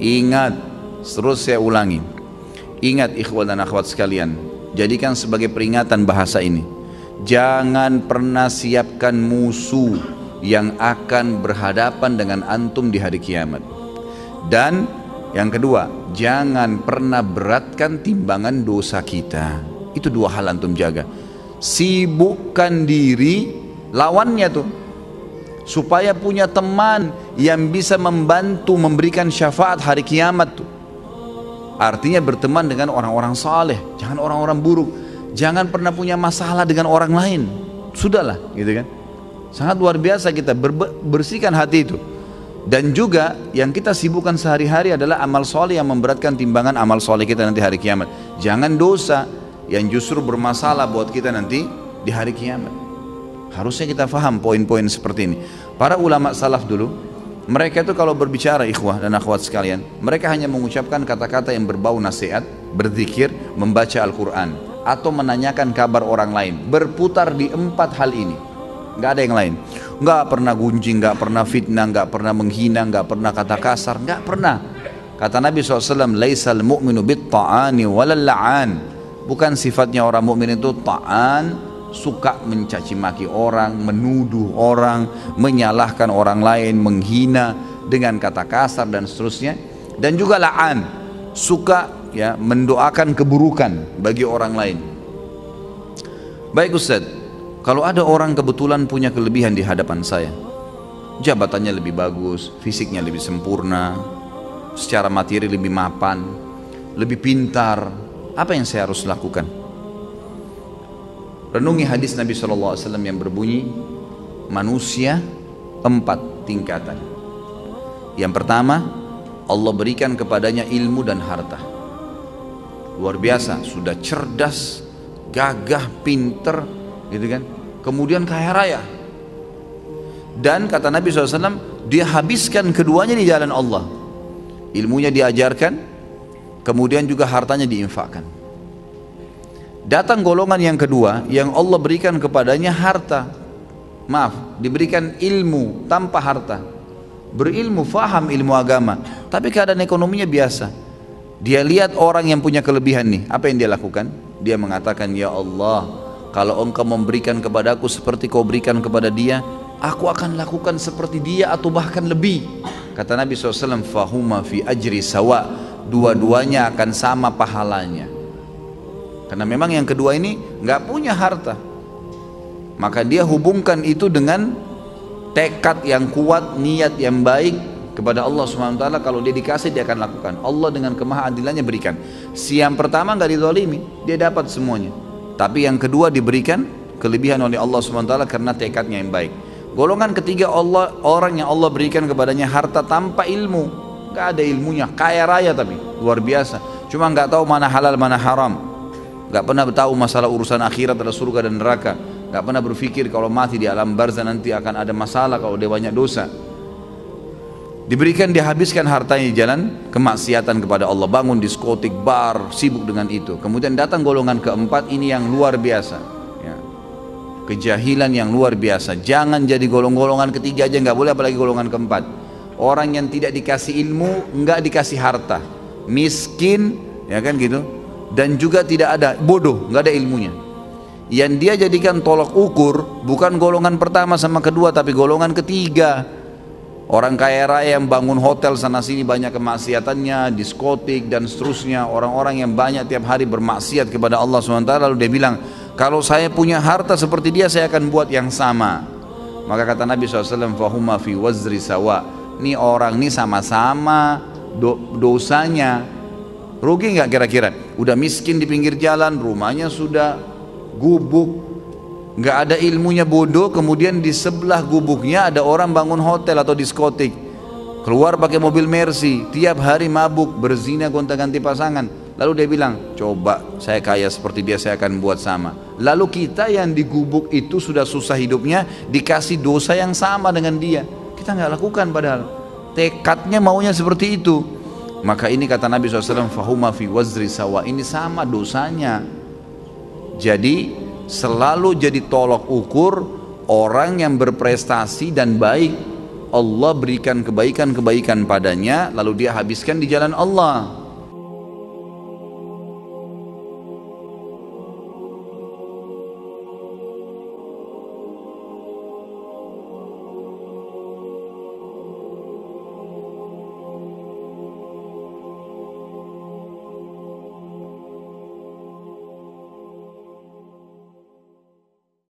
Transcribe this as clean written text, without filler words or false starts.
Ingat, terus saya ulangi. Ingat ikhwan dan akhwat sekalian, jadikan sebagai peringatan bahasa ini. Jangan pernah siapkan musuh yang akan berhadapan dengan antum di hari kiamat. Dan yang kedua, jangan pernah beratkan timbangan dosa kita. Itu dua hal antum jaga. Sibukkan diri lawannya tuh, supaya punya teman yang bisa membantu memberikan syafaat hari kiamat tuh. Artinya berteman dengan orang-orang saleh, jangan orang-orang buruk. Jangan pernah punya masalah dengan orang lain. Sudahlah, gitu kan. Sangat luar biasa kita bersihkan hati itu. Dan juga yang kita sibukkan sehari-hari adalah amal soleh yang memberatkan timbangan amal soleh kita nanti hari kiamat. Jangan dosa yang justru bermasalah buat kita nanti di hari kiamat. Harusnya kita faham poin-poin seperti ini. Para ulama salaf dulu, mereka itu kalau berbicara ikhwah dan akhwat sekalian, mereka hanya mengucapkan kata-kata yang berbau nasihat, berzikir, membaca Al-Quran, atau menanyakan kabar orang lain. Berputar di 4 hal ini, nggak ada yang lain. Nggak pernah gunjing, nggak pernah fitnah, nggak pernah menghina, nggak pernah kata kasar, nggak pernah. Kata Nabi SAW, laisal mu'minu bit ta'ani walal la'an. Bukan sifatnya orang mukmin itu ta'an, suka mencaci maki orang, menuduh orang, menyalahkan orang lain, menghina dengan kata kasar dan seterusnya. Dan juga la'an, suka ya mendoakan keburukan bagi orang lain. Baik Ustaz, kalau ada orang kebetulan punya kelebihan di hadapan saya, jabatannya lebih bagus, fisiknya lebih sempurna, secara materi lebih mapan, lebih pintar, apa yang saya harus lakukan? Renungi hadis Nabi SAW yang berbunyi, manusia 4 tingkatan. Yang pertama, Allah berikan kepadanya ilmu dan harta. Luar biasa, sudah cerdas, gagah, pinter, gitu kan. Kemudian kaya raya. Dan kata Nabi SAW, dia habiskan keduanya di jalan Allah. Ilmunya diajarkan, kemudian juga hartanya diinfakkan. Datang golongan yang kedua, yang Allah berikan kepadanya harta, diberikan ilmu tanpa harta, berilmu, faham ilmu agama, tapi keadaan ekonominya biasa. Dia lihat orang yang punya kelebihan nih, apa yang dia lakukan? Dia mengatakan, ya Allah, kalau engkau memberikan kepadaku seperti kau berikan kepada dia, aku akan lakukan seperti dia atau bahkan lebih. Kata Nabi SAW, fahuma fi ajri sawa, dua-duanya akan sama pahalanya. Karena memang yang kedua ini nggak punya harta, maka dia hubungkan itu dengan tekad yang kuat, niat yang baik kepada Allah SWT. Kalau dia dikasih, dia akan lakukan. Allah dengan kemahaadilannya berikan. Si yang pertama nggak dizalimi, dia dapat semuanya. Tapi yang kedua diberikan kelebihan oleh Allah SWT karena tekadnya yang baik. Golongan ketiga, orang yang Allah berikan kepadanya harta tanpa ilmu, nggak ada ilmunya, kaya raya tapi luar biasa, cuma nggak tahu mana halal mana haram. Gak pernah tahu masalah urusan akhirat, ada surga dan neraka. Gak pernah berpikir kalau mati di alam barzah nanti akan ada masalah kalau dia banyak dosa. Diberikan, dihabiskan hartanya di jalan kemaksiatan kepada Allah, bangun diskotik, bar, sibuk dengan itu. Kemudian datang golongan keempat, ini yang luar biasa ya. Kejahilan yang luar biasa. Jangan jadi golongan ketiga aja, gak boleh, apalagi golongan keempat. Orang yang tidak dikasih ilmu, gak dikasih harta, miskin, ya kan gitu. Dan juga tidak ada, bodoh, nggak ada ilmunya. Yang dia jadikan tolak ukur bukan golongan pertama sama kedua, tapi golongan ketiga. Orang kaya raya yang bangun hotel sana sini banyak kemaksiatannya, diskotik dan seterusnya. Orang-orang yang banyak tiap hari bermaksiat kepada Allah SWT. Lalu dia bilang, kalau saya punya harta seperti dia, saya akan buat yang sama. Maka kata Nabi SAW, fahuma fi wazri sawa. Ini orang ini sama-sama dosanya. Rugi nggak kira-kira? Udah miskin di pinggir jalan, rumahnya sudah gubuk, nggak ada ilmunya, bodoh. Kemudian di sebelah gubuknya ada orang bangun hotel atau diskotik, keluar pakai mobil Mercy, tiap hari mabuk, berzina, gonta-ganti pasangan. Lalu dia bilang, coba saya kaya seperti dia, saya akan buat sama. Lalu kita yang di gubuk itu sudah susah hidupnya, dikasih dosa yang sama dengan dia, kita nggak lakukan, padahal tekadnya maunya seperti itu. Maka ini kata Nabi SAW, fahuma fi wazri sawa, ini sama dosanya. Jadi selalu jadi tolok ukur orang yang berprestasi dan baik Allah berikan kebaikan-kebaikan padanya, lalu dia habiskan di jalan Allah.